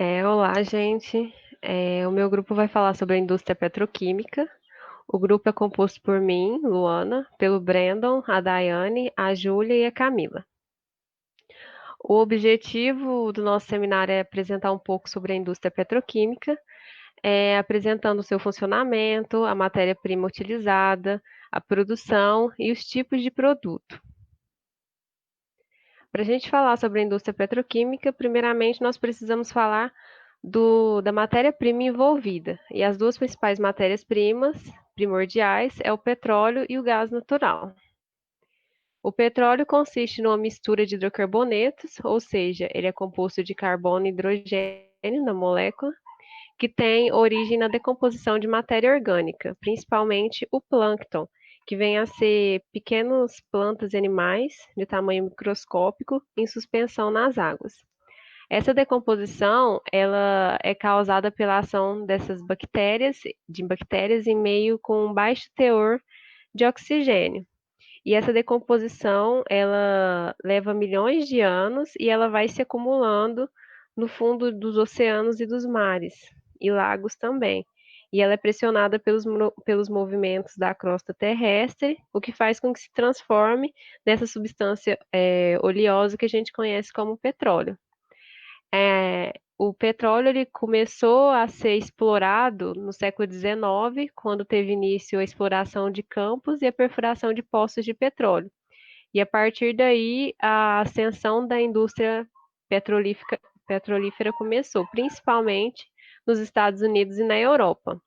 Olá, gente. O meu grupo vai falar sobre a indústria petroquímica. O grupo é composto por mim, Luana, pelo Brandon, a Daiane, a Júlia e a Camila. O objetivo do nosso seminário é apresentar um pouco sobre a indústria petroquímica, apresentando o seu funcionamento, a matéria-prima utilizada, a produção e os tipos de produto. Para a gente falar sobre a indústria petroquímica, primeiramente nós precisamos falar da matéria-prima envolvida. E as duas principais matérias-primas primordiais é o petróleo e o gás natural. O petróleo consiste numa mistura de hidrocarbonetos, ou seja, ele é composto de carbono e hidrogênio na molécula, que tem origem na decomposição de matéria orgânica, principalmente o plâncton, que vem a ser pequenas plantas e animais de tamanho microscópico em suspensão nas águas. Essa decomposição, ela é causada pela ação dessas bactérias em meio com um baixo teor de oxigênio. E essa decomposição, ela leva milhões de anos e ela vai se acumulando no fundo dos oceanos e dos mares, e lagos também. E ela é pressionada pelos movimentos da crosta terrestre, o que faz com que se transforme nessa substância oleosa que a gente conhece como petróleo. O petróleo ele começou a ser explorado no século XIX, quando teve início a exploração de campos e a perfuração de poços de petróleo. E a partir daí, a ascensão da indústria petrolífera começou, principalmente nos Estados Unidos e na Europa.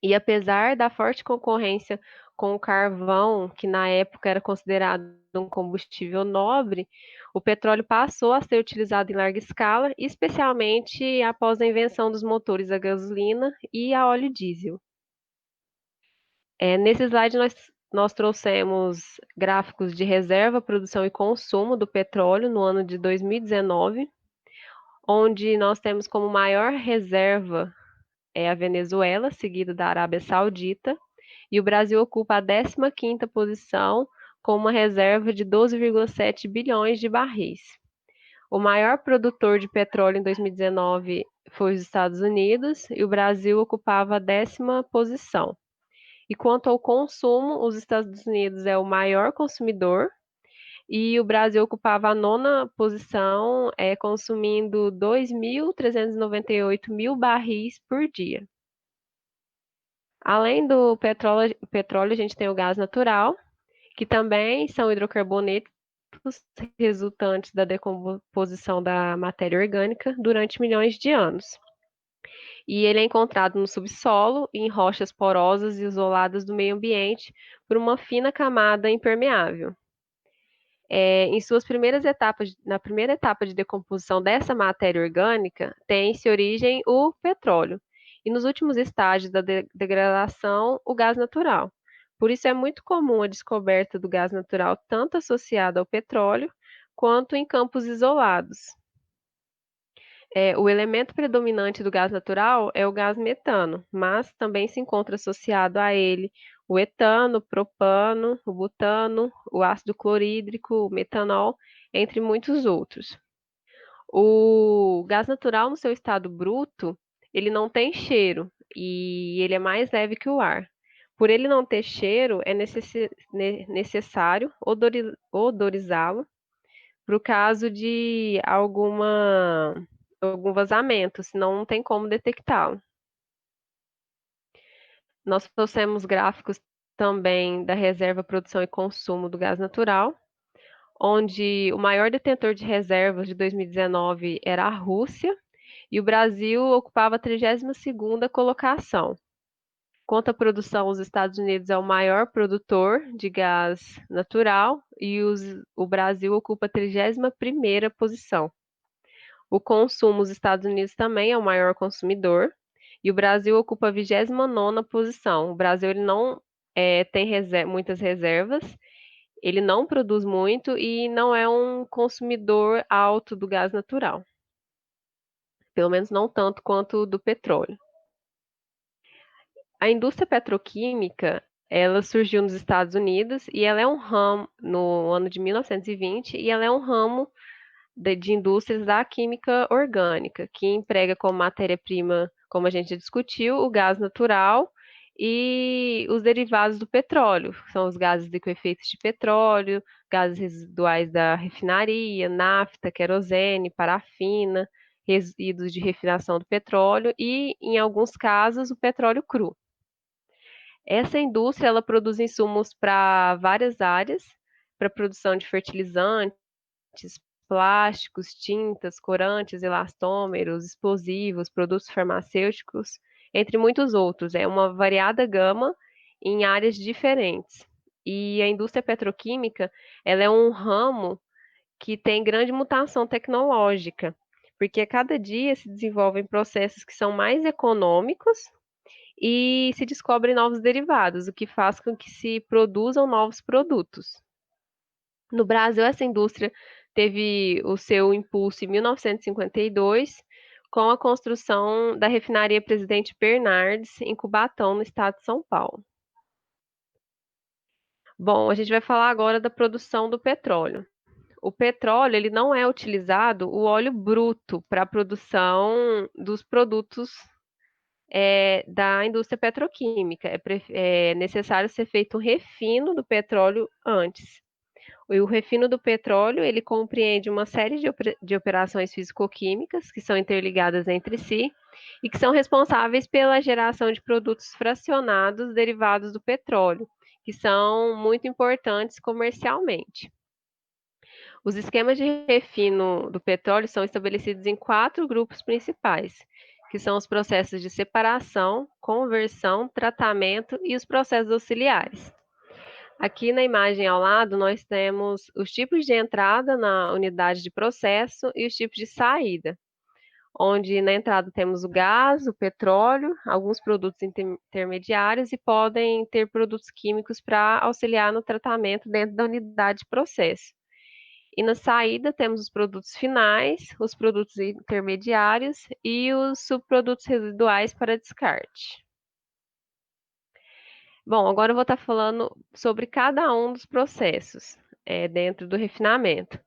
E apesar da forte concorrência com o carvão, que na época era considerado um combustível nobre, o petróleo passou a ser utilizado em larga escala, especialmente após a invenção dos motores a gasolina e a óleo diesel. Nesse slide, nós trouxemos gráficos de reserva, produção e consumo do petróleo no ano de 2019, onde nós temos como maior reserva a Venezuela, seguido da Arábia Saudita, e o Brasil ocupa a 15ª posição, com uma reserva de 12,7 bilhões de barris. O maior produtor de petróleo em 2019 foi os Estados Unidos, e o Brasil ocupava a 10ª posição. E quanto ao consumo, os Estados Unidos é o maior consumidor, e o Brasil ocupava a 9ª posição, consumindo 2.398 mil barris por dia. Além do petróleo, a gente tem o gás natural, que também são hidrocarbonetos resultantes da decomposição da matéria orgânica durante milhões de anos. E ele é encontrado no subsolo, em rochas porosas e isoladas do meio ambiente por uma fina camada impermeável. Em suas primeiras etapas, na primeira etapa de decomposição dessa matéria orgânica, tem-se origem o petróleo, e nos últimos estágios da degradação, o gás natural. Por isso é muito comum a descoberta do gás natural tanto associado ao petróleo quanto em campos isolados. O elemento predominante do gás natural é o gás metano, mas também se encontra associado a ele o etano, o propano, o butano, o ácido clorídrico, o metanol, entre muitos outros. O gás natural, no seu estado bruto, ele não tem cheiro e ele é mais leve que o ar. Por ele não ter cheiro, é necessário odorizá-lo para o caso de algum vazamento, senão não tem como detectá-lo. Nós trouxemos gráficos também da reserva, produção e consumo do gás natural, onde o maior detentor de reservas de 2019 era a Rússia e o Brasil ocupava a 32ª colocação. Quanto à produção, os Estados Unidos é o maior produtor de gás natural e o Brasil ocupa a 31ª posição. O consumo, os Estados Unidos também é o maior consumidor e o Brasil ocupa a 29ª posição. O Brasil ele não tem muitas reservas, ele não produz muito e não é um consumidor alto do gás natural, pelo menos não tanto quanto do petróleo. A indústria petroquímica, ela surgiu nos Estados Unidos e ela é um ramo no ano de 1920 e ela é um ramo de indústrias da química orgânica, que emprega como matéria-prima, como a gente já discutiu, o gás natural e os derivados do petróleo, que são os gases liquefeitos de petróleo, gases residuais da refinaria, nafta, querosene, parafina, resíduos de refinação do petróleo e, em alguns casos, o petróleo cru. Essa indústria ela produz insumos para várias áreas, para produção de fertilizantes, plásticos, tintas, corantes, elastômeros, explosivos, produtos farmacêuticos, entre muitos outros. É uma variada gama em áreas diferentes. E a indústria petroquímica, ela é um ramo que tem grande mutação tecnológica, porque a cada dia se desenvolvem processos que são mais econômicos e se descobrem novos derivados, o que faz com que se produzam novos produtos. No Brasil, essa indústria teve o seu impulso em 1952, com a construção da refinaria Presidente Bernardes, em Cubatão, no estado de São Paulo. Bom, a gente vai falar agora da produção do petróleo. O petróleo, ele não é utilizado o óleo bruto para a produção dos produtos da indústria petroquímica. É necessário ser feito um refino do petróleo antes. E o refino do petróleo, ele compreende uma série de operações físico-químicas que são interligadas entre si e que são responsáveis pela geração de produtos fracionados derivados do petróleo, que são muito importantes comercialmente. Os esquemas de refino do petróleo são estabelecidos em 4 grupos principais, que são os processos de separação, conversão, tratamento e os processos auxiliares. Aqui na imagem ao lado, nós temos os tipos de entrada na unidade de processo e os tipos de saída, onde na entrada temos o gás, o petróleo, alguns produtos intermediários e podem ter produtos químicos para auxiliar no tratamento dentro da unidade de processo. E na saída temos os produtos finais, os produtos intermediários e os subprodutos residuais para descarte. Bom, agora eu vou estar falando sobre cada um dos processos dentro do refinamento.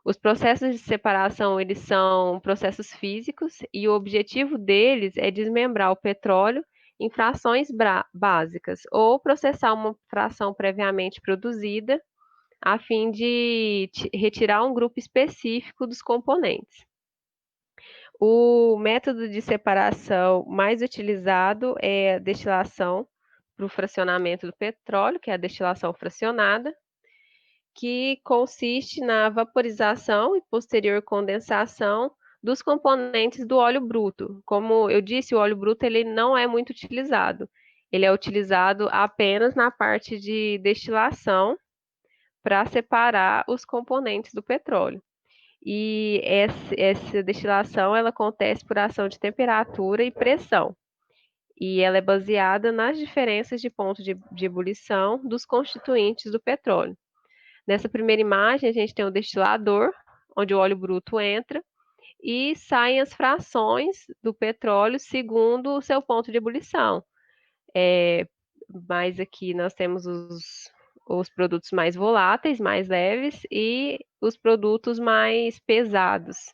Os processos de separação, eles são processos físicos e o objetivo deles é desmembrar o petróleo em frações básicas ou processar uma fração previamente produzida a fim de retirar um grupo específico dos componentes. O método de separação mais utilizado é a destilação para o fracionamento do petróleo, que é a destilação fracionada, que consiste na vaporização e posterior condensação dos componentes do óleo bruto. Como eu disse, o óleo bruto ele não é muito utilizado. Ele é utilizado apenas na parte de destilação para separar os componentes do petróleo. E essa destilação ela acontece por ação de temperatura e pressão. E ela é baseada nas diferenças de ponto de ebulição dos constituintes do petróleo. Nessa primeira imagem, a gente tem o destilador, onde o óleo bruto entra, e saem as frações do petróleo segundo o seu ponto de ebulição. Mas aqui nós temos os produtos mais voláteis, mais leves, e os produtos mais pesados.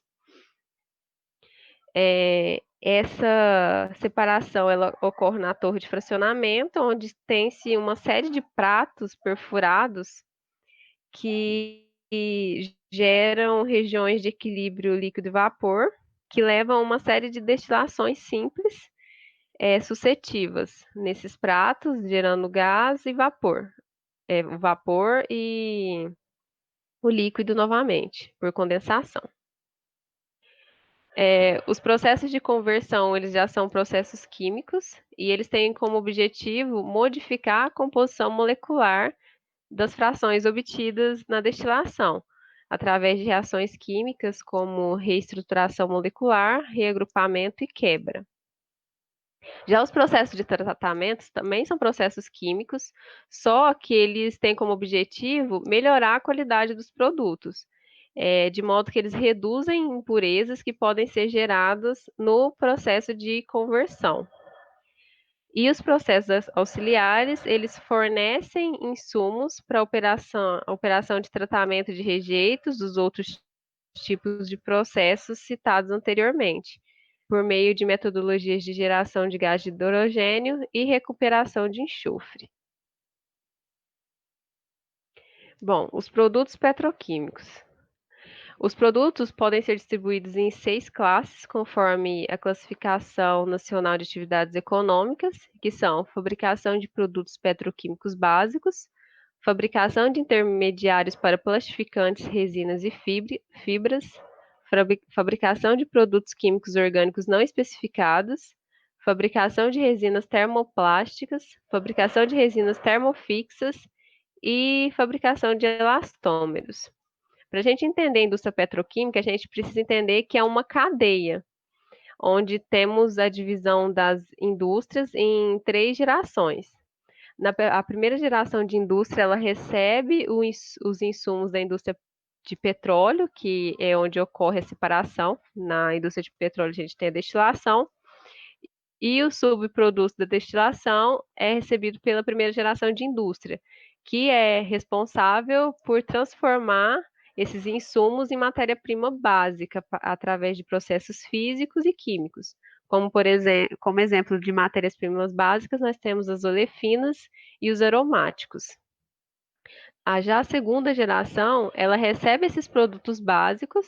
Essa separação ela ocorre na torre de fracionamento, onde tem-se uma série de pratos perfurados que geram regiões de equilíbrio líquido e vapor, que levam a uma série de destilações simples sucessivas nesses pratos, gerando gás e vapor. O vapor e o líquido novamente, por condensação. Os processos de conversão, eles já são processos químicos e eles têm como objetivo modificar a composição molecular das frações obtidas na destilação, através de reações químicas como reestruturação molecular, reagrupamento e quebra. Já os processos de tratamento também são processos químicos, só que eles têm como objetivo melhorar a qualidade dos produtos, de modo que eles reduzem impurezas que podem ser geradas no processo de conversão. E os processos auxiliares, eles fornecem insumos para a operação de tratamento de rejeitos dos outros tipos de processos citados anteriormente, por meio de metodologias de geração de gás de hidrogênio e recuperação de enxofre. Bom, os produtos petroquímicos. Os produtos podem ser distribuídos em 6 classes, conforme a Classificação Nacional de Atividades Econômicas, que são fabricação de produtos petroquímicos básicos, fabricação de intermediários para plastificantes, resinas e fibras, fabricação de produtos químicos orgânicos não especificados, fabricação de resinas termoplásticas, fabricação de resinas termofixas e fabricação de elastômeros. Para a gente entender a indústria petroquímica, a gente precisa entender que é uma cadeia, onde temos a divisão das indústrias em 3 gerações. A primeira geração de indústria, ela recebe os insumos da indústria de petróleo, que é onde ocorre a separação. Na indústria de petróleo, a gente tem a destilação, e o subproduto da destilação é recebido pela primeira geração de indústria, que é responsável por transformar esses insumos em matéria-prima básica através de processos físicos e químicos. Como, por exemplo, como exemplo de matérias-primas básicas, nós temos as olefinas e os aromáticos. Já a segunda geração, ela recebe esses produtos básicos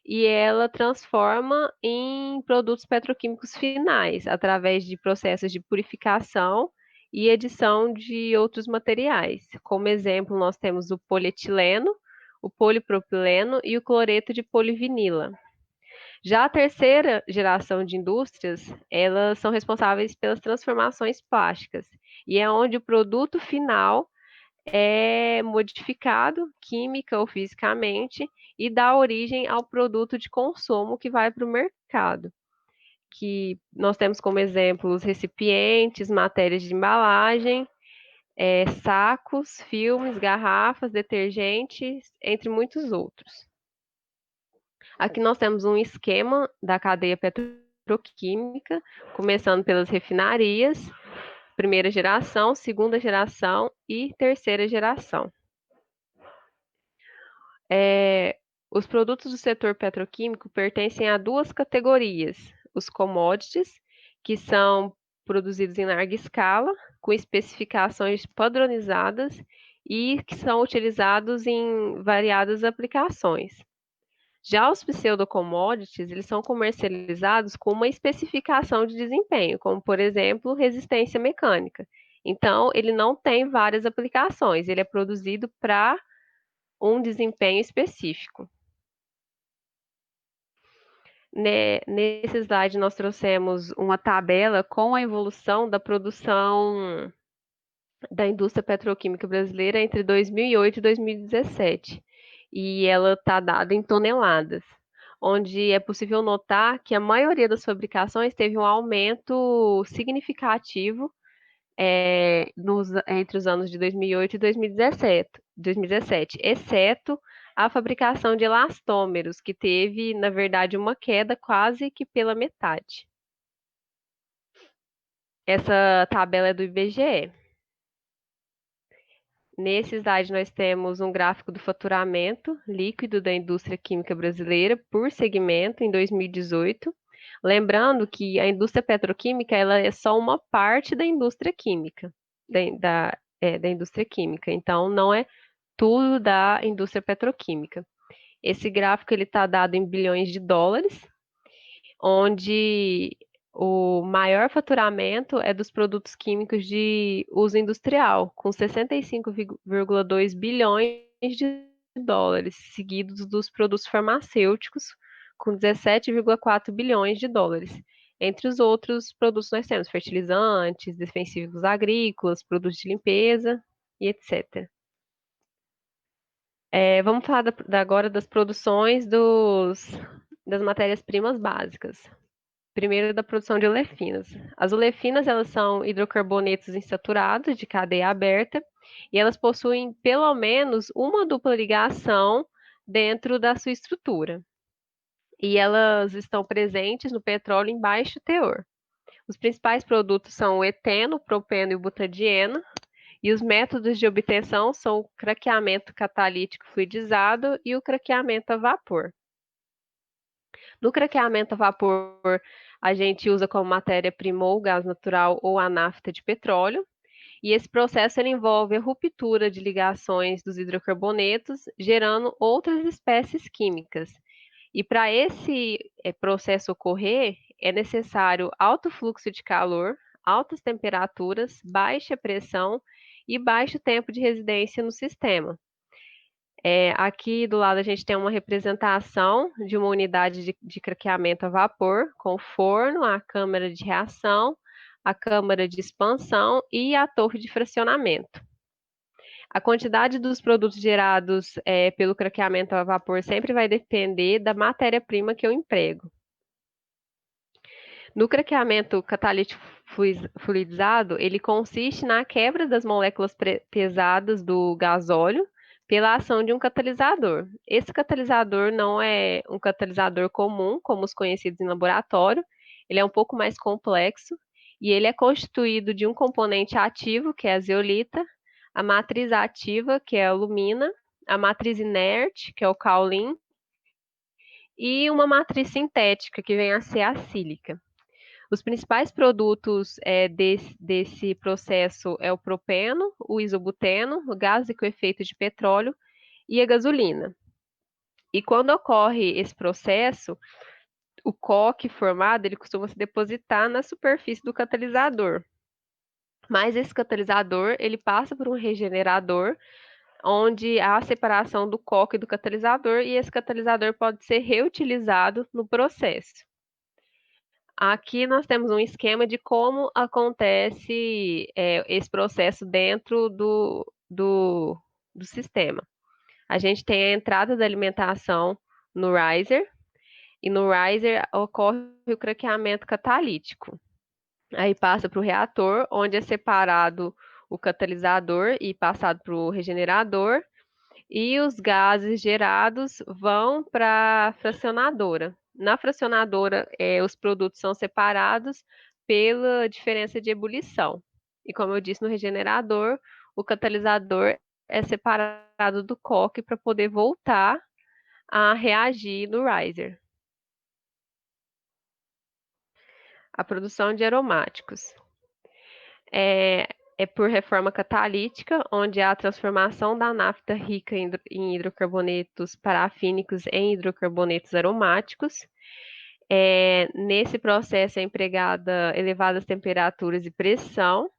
e ela transforma em produtos petroquímicos finais, através de processos de purificação e edição de outros materiais. Como exemplo, nós temos o polietileno, o polipropileno e o cloreto de polivinila. Já a terceira geração de indústrias, elas são responsáveis pelas transformações plásticas, e é onde o produto final é modificado química ou fisicamente e dá origem ao produto de consumo que vai para o mercado. Que nós temos como exemplo os recipientes, matérias de embalagem, sacos, filmes, garrafas, detergentes, entre muitos outros. Aqui nós temos um esquema da cadeia petroquímica, começando pelas refinarias, primeira geração, segunda geração e terceira geração. Os produtos do setor petroquímico pertencem a 2 categorias: os commodities, que são produzidos em larga escala, com especificações padronizadas e que são utilizados em variadas aplicações. Já os pseudocommodities, eles são comercializados com uma especificação de desempenho, como, por exemplo, resistência mecânica. Então, ele não tem várias aplicações, ele é produzido para um desempenho específico. Nesse slide, nós trouxemos uma tabela com a evolução da produção da indústria petroquímica brasileira entre 2008 e 2017. E ela está dada em toneladas, onde é possível notar que a maioria das fabricações teve um aumento significativo entre os anos de 2008 e 2017, exceto a fabricação de elastômeros, que teve, na verdade, uma queda quase que pela metade. Essa tabela é do IBGE. Nesse slide, nós temos um gráfico do faturamento líquido da indústria química brasileira por segmento em 2018. Lembrando que a indústria petroquímica ela é só uma parte da indústria química, da indústria química. Então, não é tudo da indústria petroquímica. Esse gráfico ele está dado em bilhões de dólares, onde o maior faturamento é dos produtos químicos de uso industrial, com 65,2 bilhões de dólares, seguidos dos produtos farmacêuticos, com 17,4 bilhões de dólares. Entre os outros produtos, nós temos fertilizantes, defensivos agrícolas, produtos de limpeza e etc. Vamos falar agora das produções das matérias-primas básicas. Primeiro, da produção de olefinas. As olefinas, elas são hidrocarbonetos insaturados de cadeia aberta e elas possuem pelo menos uma dupla ligação dentro da sua estrutura. E elas estão presentes no petróleo em baixo teor. Os principais produtos são o eteno, o propeno e o butadieno, e os métodos de obtenção são o craqueamento catalítico fluidizado e o craqueamento a vapor. No craqueamento a vapor, a gente usa como matéria-prima ou gás natural ou a nafta de petróleo. E esse processo ele envolve a ruptura de ligações dos hidrocarbonetos, gerando outras espécies químicas. E para esse processo ocorrer, é necessário alto fluxo de calor, altas temperaturas, baixa pressão e baixo tempo de residência no sistema. Aqui do lado a gente tem uma representação de uma unidade de craqueamento a vapor, com o forno, a câmara de reação, a câmara de expansão e a torre de fracionamento. A quantidade dos produtos gerados pelo craqueamento a vapor sempre vai depender da matéria-prima que eu emprego. No craqueamento catalítico fluidizado, ele consiste na quebra das moléculas pesadas do gasóleo pela ação de um catalisador. Esse catalisador não é um catalisador comum, como os conhecidos em laboratório, ele é um pouco mais complexo e ele é constituído de um componente ativo, que é a zeolita, a matriz ativa, que é a alumina, a matriz inerte, que é o caolin, e uma matriz sintética, que vem a ser a sílica. Os principais produtos desse processo é o propeno, o isobuteno, o gás com efeito de petróleo e a gasolina. E quando ocorre esse processo, o coque formado ele costuma se depositar na superfície do catalisador. Mas esse catalisador ele passa por um regenerador, onde há a separação do coque do catalisador e esse catalisador pode ser reutilizado no processo. Aqui nós temos um esquema de como acontece esse processo dentro do sistema. A gente tem a entrada da alimentação no riser, e no riser ocorre o craqueamento catalítico. Aí passa para o reator, onde é separado o catalisador e passado para o regenerador, e os gases gerados vão para a fracionadora. Na fracionadora, os produtos são separados pela diferença de ebulição. E como eu disse, no regenerador, o catalisador é separado do coque para poder voltar a reagir no riser. A produção de aromáticos é por reforma catalítica, onde há a transformação da nafta rica em hidrocarbonetos parafínicos em hidrocarbonetos aromáticos. Nesse processo é empregada elevadas temperaturas e pressão,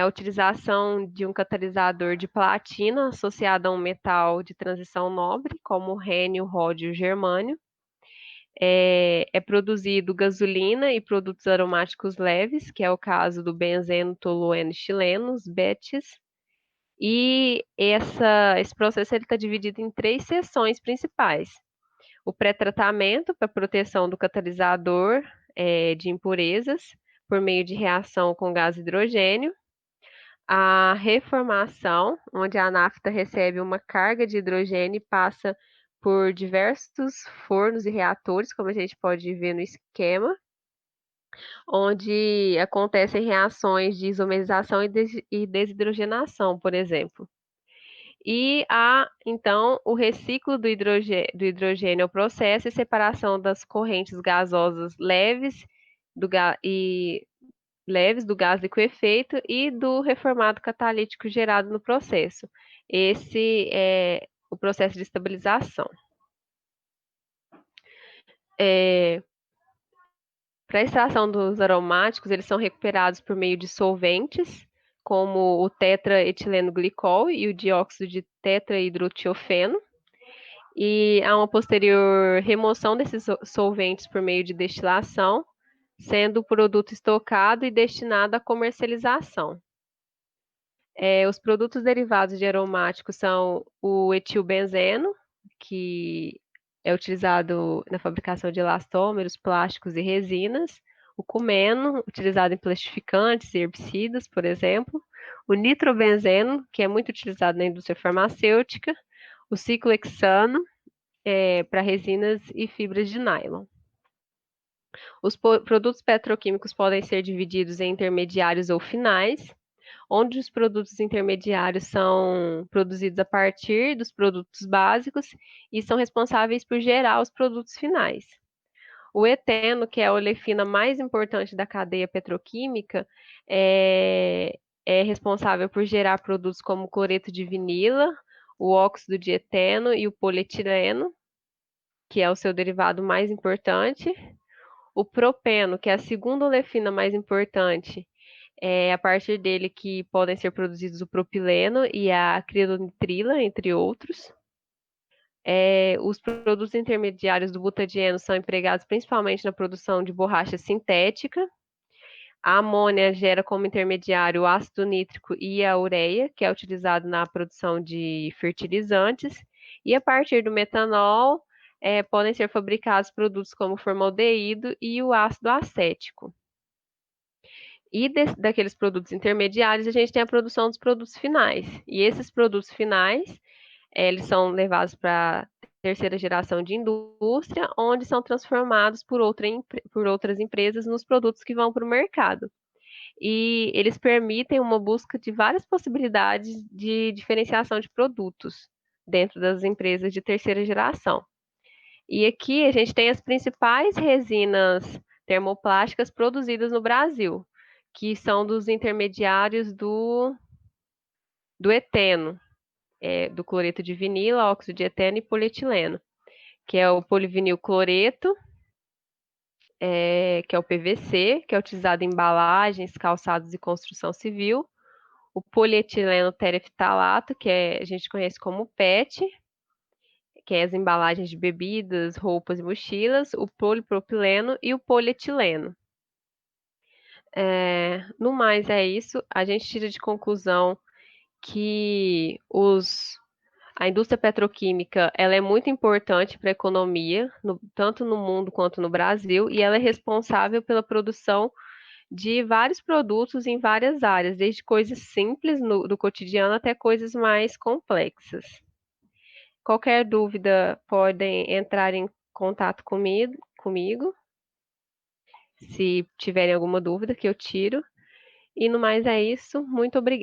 a utilização de um catalisador de platina associado a um metal de transição nobre, como o rênio, ródio e o germânio. É produzido gasolina e produtos aromáticos leves, que é o caso do benzeno, tolueno e xileno, os BETs. E esse processo está dividido em 3 seções principais. O pré-tratamento para proteção do catalisador de impurezas por meio de reação com gás hidrogênio. A reformação, onde a nafta recebe uma carga de hidrogênio e passa por diversos fornos e reatores, como a gente pode ver no esquema, onde acontecem reações de isomerização e desidrogenação, por exemplo. E há, então, o reciclo do hidrogênio ao processo e separação das correntes gasosas leves do gás liquefeito e do reformado catalítico gerado no processo. Esse é o processo de estabilização. Para a extração dos aromáticos, eles são recuperados por meio de solventes, como o tetraetileno glicol e o dióxido de tetrahidrotiofeno. E há uma posterior remoção desses solventes por meio de destilação, sendo o produto estocado e destinado à comercialização. Os produtos derivados de aromáticos são o etilbenzeno, que é utilizado na fabricação de elastômeros, plásticos e resinas, o cumeno, utilizado em plastificantes e herbicidas, por exemplo, o nitrobenzeno, que é muito utilizado na indústria farmacêutica, o ciclohexano, para resinas e fibras de nylon. Os produtos petroquímicos podem ser divididos em intermediários ou finais. onde os produtos intermediários são produzidos a partir dos produtos básicos e são responsáveis por gerar os produtos finais. O eteno, que é a olefina mais importante da cadeia petroquímica, é responsável por gerar produtos como o cloreto de vinila, o óxido de eteno e o polietileno, que é o seu derivado mais importante. O propeno, que é a segunda olefina mais importante, é a partir dele que podem ser produzidos o propileno e a acrilonitrila, entre outros. Os produtos intermediários do butadieno são empregados principalmente na produção de borracha sintética. A amônia gera como intermediário o ácido nítrico e a ureia, que é utilizado na produção de fertilizantes. E a partir do metanol, podem ser fabricados produtos como o formaldeído e o ácido acético. E daqueles produtos intermediários, a gente tem a produção dos produtos finais. E esses produtos finais, eles são levados para a terceira geração de indústria, onde são transformados por outras empresas nos produtos que vão para o mercado. E eles permitem uma busca de várias possibilidades de diferenciação de produtos dentro das empresas de terceira geração. E aqui a gente tem as principais resinas termoplásticas produzidas no Brasil, que são dos intermediários do eteno, do cloreto de vinila, óxido de eteno e polietileno, que é o polivinil cloreto, que é o PVC, que é utilizado em embalagens, calçados e construção civil, o polietileno tereftalato, a gente conhece como PET, que é as embalagens de bebidas, roupas e mochilas, o polipropileno e o polietileno. No mais é isso, a gente tira de conclusão que a indústria petroquímica ela é muito importante para a economia, tanto no mundo quanto no Brasil, e ela é responsável pela produção de vários produtos em várias áreas, desde coisas simples do cotidiano até coisas mais complexas. Qualquer dúvida, podem entrar em contato comigo, se tiverem alguma dúvida que eu tiro. E no mais é isso, muito obrigada.